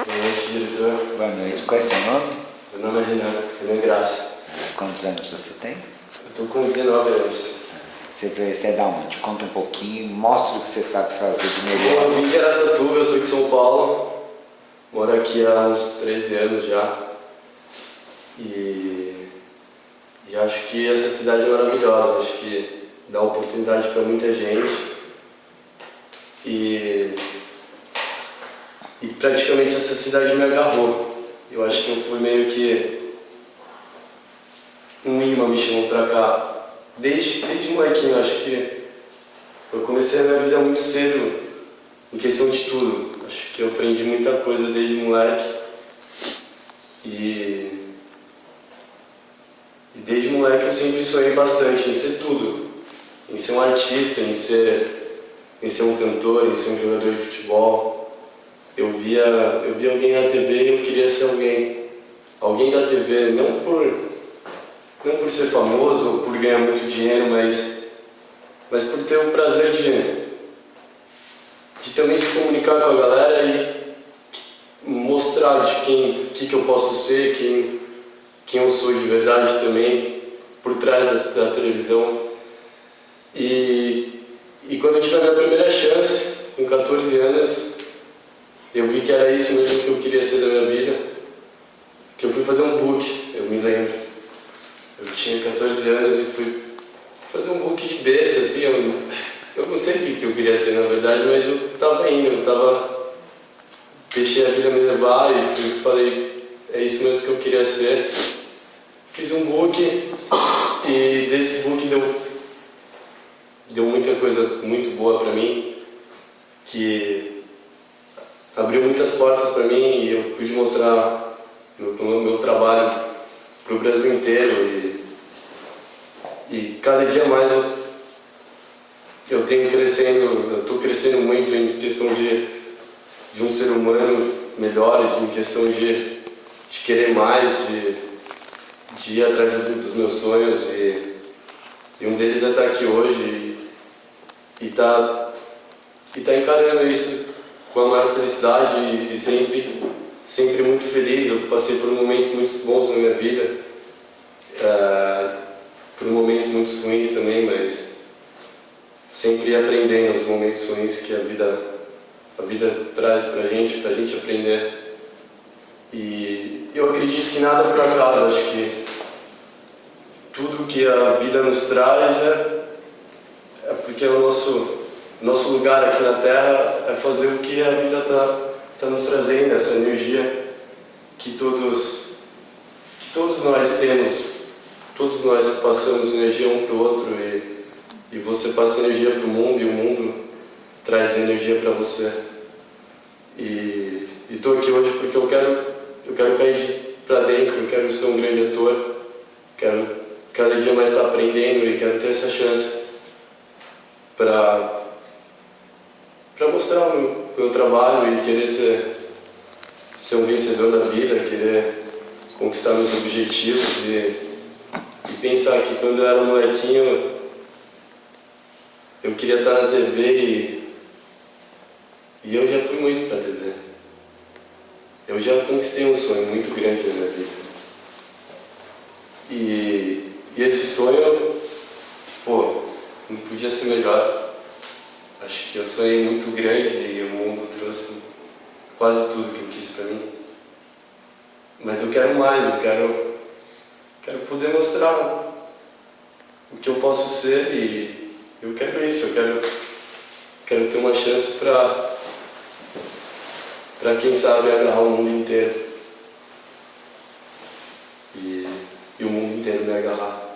Boa noite, diretor. Boa noite. Qual é seu nome? Meu nome é Renan Graça. Quantos anos você tem? Eu tô com 19 anos. Você é da onde? Conta um pouquinho, mostra o que você sabe fazer de Bom, melhor. eu vim de Araçatuba, eu sou de São Paulo. Moro aqui há uns 13 anos já. E acho que essa cidade é maravilhosa. Acho que dá oportunidade para muita gente. E praticamente essa cidade me agarrou. Eu acho que eu fui meio que um imã me chamou pra cá. Desde molequinho, acho que eu comecei a minha vida muito cedo em questão de tudo. Acho que eu aprendi muita coisa desde moleque. E desde moleque eu sempre sonhei bastante em ser tudo. Em ser um artista, em ser um cantor, em ser um jogador de futebol. Eu via alguém na TV e eu queria ser alguém. Alguém da TV, não por ser famoso ou por ganhar muito dinheiro, mas por ter o prazer de também se comunicar com a galera e mostrar de que eu posso ser, quem eu sou de verdade também, por trás da televisão. E quando eu tive a minha primeira chance, com 14 anos, eu vi que era isso mesmo que eu queria ser da minha vida, que eu fui fazer um book, eu me lembro. Eu tinha 14 anos e fui fazer um book de besta, assim, eu não sei o que eu queria ser na verdade, mas eu tava indo, deixei a vida me levar e falei, é isso mesmo que eu queria ser. Fiz um book e desse book deu muita coisa muito boa pra mim, que abriu muitas portas pra mim e eu pude mostrar meu trabalho pro Brasil inteiro e cada dia mais eu estou crescendo muito em questão de um ser humano melhor, em questão de querer mais, de ir atrás dos meus sonhos e um deles é estar aqui hoje e tá encarando isso com a maior felicidade e sempre muito feliz. Eu passei por momentos muito bons na minha vida, por momentos muito ruins também, mas sempre aprendendo os momentos ruins que a vida traz pra gente aprender. E eu acredito que nada por acaso, acho que tudo que a vida nos traz é porque o nosso lugar aqui na Terra é fazer o que a vida tá nos trazendo, essa energia que todos nós temos, todos nós passamos energia um para o outro e você passa energia para o mundo e o mundo traz energia para você. E estou aqui hoje porque eu quero cair para dentro, eu quero ser um grande ator, quero cada dia mais estar aprendendo e quero ter essa chance para mostrar o meu trabalho e querer ser um vencedor da vida, querer conquistar meus objetivos e pensar que quando eu era molequinho eu queria estar na TV e eu já fui muito pra TV. Eu já conquistei um sonho muito grande na minha vida. E esse sonho, não podia ser melhor. Acho que eu sonhei muito grande e o mundo trouxe quase tudo que eu quis pra mim. Mas eu quero mais, eu quero poder mostrar o que eu posso ser e eu quero isso, eu quero ter uma chance pra quem sabe agarrar o mundo inteiro e o mundo inteiro me agarrar.